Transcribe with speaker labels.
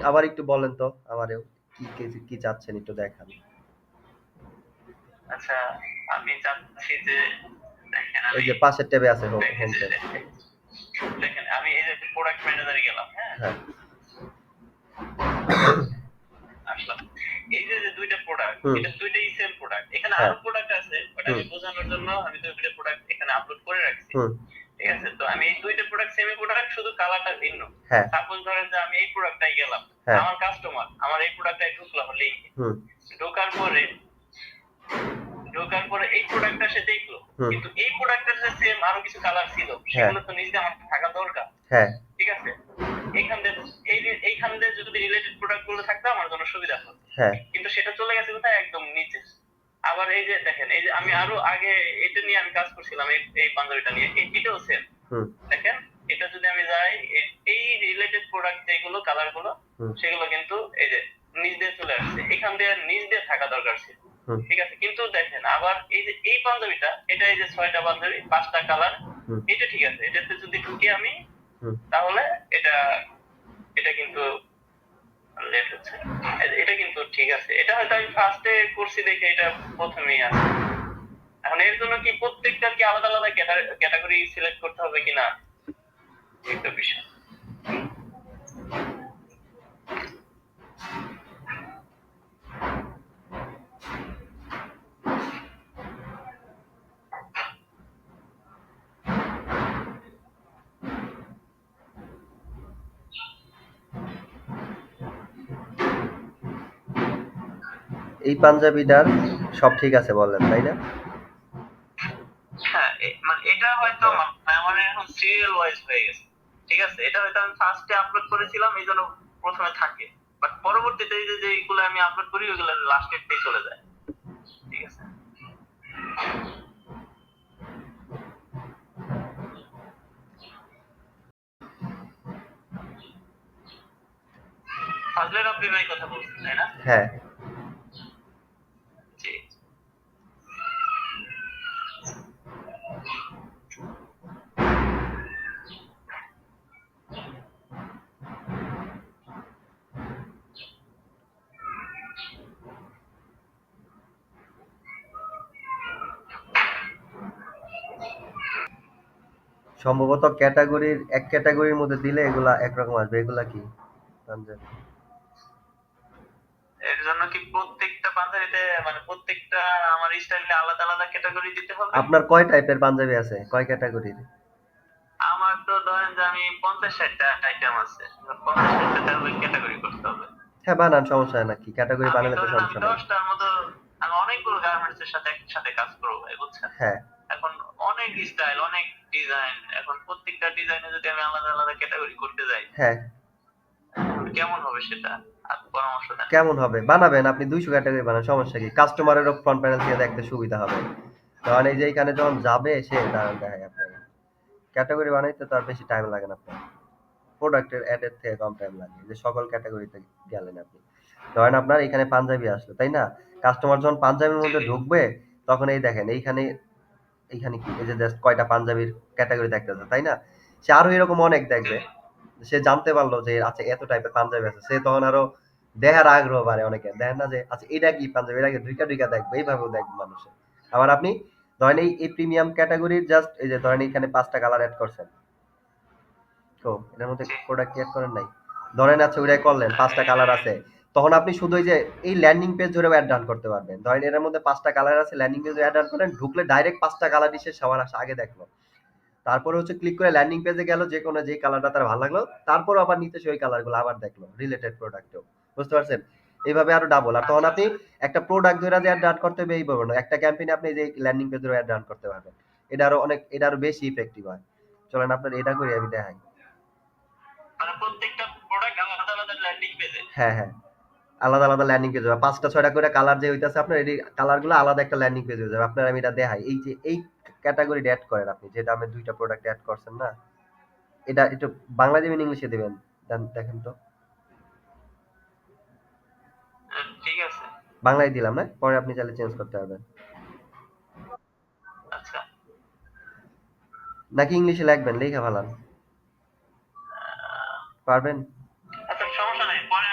Speaker 1: আবার একটু বলেন তো আমারেও কি চাচ্ছেন একটু দেখান।
Speaker 2: আচ্ছা, আমি চাচ্ছি যে দেখেন
Speaker 1: এই
Speaker 2: আমি
Speaker 1: যে পাশের ট্যাবে আছে হোম
Speaker 2: দেখেন
Speaker 1: ট্যাব।
Speaker 2: দেখেন আমি এই যে প্রোডাক্ট ম্যানেজারে গেলাম, হ্যাঁ,
Speaker 1: হ্যাঁ।
Speaker 2: আসলাম। এই যে যে দুইটা প্রোডাক্ট,
Speaker 1: হুম।
Speaker 2: এটা দুইটাই সেম প্রোডাক্ট, এখানে
Speaker 1: হ্যাঁ।
Speaker 2: আরো প্রোডাক্ট আছে, বাট
Speaker 1: হুম।
Speaker 2: আমি বোঝানোর জন্য আমি দুইটা প্রোডাক্ট এখানে আপলোড করে রাখছি।
Speaker 1: হুম।
Speaker 2: ঠিক আছে, তো আমি এই দুইটা প্রোডাক্ট সেমি প্রোডাক্ট, শুধু কালারটা ভিন্ন।
Speaker 1: হ্যাঁ।
Speaker 2: সাপোজ ধরেন যে আমি এই প্রোডাক্টটাই গেলাম,
Speaker 1: হ্যাঁ।
Speaker 2: আমার কাস্টমার আমার এই প্রোডাক্টটাই ঢুকলাম লিংকে,
Speaker 1: হুম।
Speaker 2: ঢোকার পরে ঢোকার পরে এই প্রোডাক্টটা সে দেখলো,
Speaker 1: হুম।
Speaker 2: কিন্তু এই প্রোডাক্টের যে সেম আরো কিছু কালার ছিল,
Speaker 1: হ্যাঁ।
Speaker 2: সেগুলো তো নিজে আমার থাকা দরকার।
Speaker 1: হ্যাঁ।
Speaker 2: ঠিক আছে, এইখান থেকে এইখান থেকে যদি রিলেটেড প্রোডাক্ট গুলো থাকতো আমার জন্য সুবিধা হতো,
Speaker 1: হ্যাঁ।
Speaker 2: কিন্তু সেটা চলে গেছে কোথায়, একদম নিচে। আবার এই যে দেখেন, এই যে আমি আরো আগে এটা নিয়ে আমি কাজ করছিলাম, এই পাঞ্জাবিটা নিয়ে, এটাও সেম।
Speaker 1: হুম।
Speaker 2: দেখেন, এটা যদি আমি যাই, এই রিলেটেড প্রোডাক্ট যেগুলো কালার গুলো,
Speaker 1: হুম।
Speaker 2: সেগুলো কিন্তু এই যে নিচ দিয়ে চলে আসছে, এখান দিয়ে নিচ দিয়ে থাকা দরকার ছিল।
Speaker 1: হুম।
Speaker 2: ঠিক আছে, কিন্তু দেখেন আবার এই যে এই পাঞ্জাবিটা, এটা এই যে 6টা পাঞ্জাবি 5টা কালার,
Speaker 1: হুম।
Speaker 2: এটা ঠিক আছে, এটাতে যদি ঢুকি আমি,
Speaker 1: হুম।
Speaker 2: তাহলে এটা এটা কিন্তু লেট হচ্ছে, এটা কিন্তু ঠিক আছে, এটা হয়তো আমি ফার্স্টে করছি দেখে এটা প্রথমেই আছে। এখন এর জন্য কি প্রত্যেকটার কি আলাদা আলাদা ক্যাটাগরি সিলেক্ট করতে হবে কিনা, একটা বিষয়।
Speaker 1: এই পাঞ্জাবিটার সব ঠিক আছে বললেন, তাই না?
Speaker 2: হ্যাঁ, মানে এটা হয়তো আমার এখন সিরিয়াল ওয়াইজ হয়ে গেছে। ঠিক আছে, এটা হয়তো আমি ফার্স্টে আপলোড করেছিলাম, এই জন্য প্রথমে থাকে, বাট পরবর্তীতে এই যে যেগুলো আমি আপলোড করি ওইগুলো লাস্টে চলে যায়। ঠিক আছে, ফাজলে রাব্বি ভাই কথা বলছেন, তাই না?
Speaker 1: হ্যাঁ।
Speaker 2: জি।
Speaker 1: সম্ভবত এক ক্যাটাগরির মধ্যে দিলে এগুলা একরকম আসবে। এগুলা কি পাঞ্জাবি?
Speaker 2: এর জন্য কি প্রত্যেকটা পাঞ্জাবিতে, মানে প্রত্যেকটা আমার স্টাইলে আলাদা আলাদা ক্যাটাগরি দিতে হবে?
Speaker 1: আপনার কয় টাইপের পাঞ্জাবি আছে, কয় ক্যাটাগরির?
Speaker 2: আমার তো ধরেন যে আমি 50-60টা আইটেম আছে, 50-60টা ক্যাটাগরি করতে হবে।
Speaker 1: হ্যাঁ, বানান, সমস্যা হয় না, কি ক্যাটাগরি
Speaker 2: আমি
Speaker 1: বানালে তো
Speaker 2: ধরেন আমি
Speaker 1: সমস্যা নাই।
Speaker 2: 10টার মতো, আমি অনেকগুলো গার্মেন্টস এর সাথে একসাথে কাজ করবো ভাই, বুঝছেন?
Speaker 1: হ্যাঁ।
Speaker 2: এখন অনেক স্টাইল, অনেক ডিজাইন, এখন প্রত্যেকটা ডিজাইনে যদি আমি আলাদা আলাদা ক্যাটাগরি করতে যাই,
Speaker 1: হ্যাঁ।
Speaker 2: কেমন হবে সেটা? আর পরামর্শ দেন।
Speaker 1: কেমন হবে? বানাবেন আপনি 200 ক্যাটাগরি বানান, সমস্যা কি? কাস্টমারেরও ফ্রন্ট প্যানেল থেকে দেখতে সুবিধা হবে। কারণ এই যে এখানে যখন যাবে সে দাঁড়ান দেখায় আপনাকে। ক্যাটাগরি বানাইতে তো আর বেশি টাইম লাগে না আপনার। প্রোডাক্টের অ্যাডের থেকে কম টাইম লাগে। যে সকল ক্যাটাগরিতে গেলেন আপনি। ধরেন আপনার এখানে পাঞ্জাবি আসলো, তাই না? কাস্টমার যখন পাঞ্জাবির
Speaker 2: জি
Speaker 1: মধ্যে
Speaker 2: জি।
Speaker 1: ঢুকবে তখন এই দেখেন এইখানে এইখানে কি এই যে জাস্ট কয়টা পাঞ্জাবির ক্যাটাগরি দেখতেছে, তাই না? সে আরো এরকম অনেক
Speaker 2: জি
Speaker 1: দেখবে।
Speaker 2: জি।
Speaker 1: সে জানতে পারলো যে আচ্ছা এত টাইপের পাঞ্জাবি আছে, সে তখন আরো দেখার আগ্রহ বাড়ে অনেকের, দেখেন না যে আচ্ছা এটা কি পাঞ্জাবি, এটাকে ঢুইকা ঢুইকা দেখবে, এইভাবেও দেখবে মানুষে। আবার আপনি ধরেন এই প্রিমিয়াম ক্যাটাগরির জাস্ট এই যে ধরেন এখানে 5টা কালার অ্যাড করছেন, তো এটার মধ্যে
Speaker 2: জি।
Speaker 1: প্রোডাক্ট অ্যাড করেন নাই, ধরেন আচ্ছা ওইটাই করলেন, 5টা কালার আছে, তখন আপনি শুধু এই যে এই ল্যান্ডিং পেজ ধরেও অ্যাড ডান করতে পারবেন। ধরেন এর মধ্যে 5টা কালার আছে, ল্যান্ডিং পেজে অ্যাড ডান করেন, ঢুকলে ডাইরেক্ট 5টা কালার সে সবার আগে দেখলো। তারপরে হচ্ছে ক্লিক করে ল্যান্ডিং পেজে গেল, যে কোনো যে কালারটা তার ভালো লাগলো, তারপর আবার নিচে সেই কালারগুলো আবার দেখলো রিলেটেড প্রোডাক্টেও। বুঝতে পারছেন? এইভাবে আরো ডাবল। আর তখন
Speaker 2: আচ্ছা
Speaker 1: আপনি
Speaker 2: আচ্ছা।
Speaker 1: একটা প্রোডাক্ট ধরে যে অ্যাড রান করতে হবে এইভাবে না, একটা ক্যাম্পেইনে আপনি যে ল্যান্ডিং পেজ ধরে অ্যাড রান করতে পারবেন। এটা আরো বেশি ইফেক্টিভ হয়। চলেন আপনার এটা করে আমি দেখাই।
Speaker 2: মানে প্রত্যেকটা প্রোডাক্ট আলাদা আলাদা ল্যান্ডিং পেজে?
Speaker 1: হ্যাঁ, হ্যাঁ। আলাদা আলাদা ল্যান্ডিং পেজ হবে, 5টা 6টা করে কালার যে হইতেছে আপনার, এই কালার গুলো আলাদা একটা ল্যান্ডিং পেজ হয়ে যাবে। আপনার আমি এটা দেখাই, এই যে এই ক্যাটাগরি অ্যাড করেন আপনি, যেটা আমি 2টা প্রোডাক্ট অ্যাড করছেন না, এটা একটু বাংলা দিবেন ইংলিশে দিবেন, দেখেন তো।
Speaker 2: ঠিক আছে।
Speaker 1: বাংলায় দিলাম না, পরে আপনি চাইলে চেঞ্জ করতে পারবেন,
Speaker 2: আচ্ছা।
Speaker 1: নাকি ইংলিশে লিখবেন, লিখে ফেলান, পারবেন?
Speaker 2: আচ্ছা, সমস্যা নাই, পরে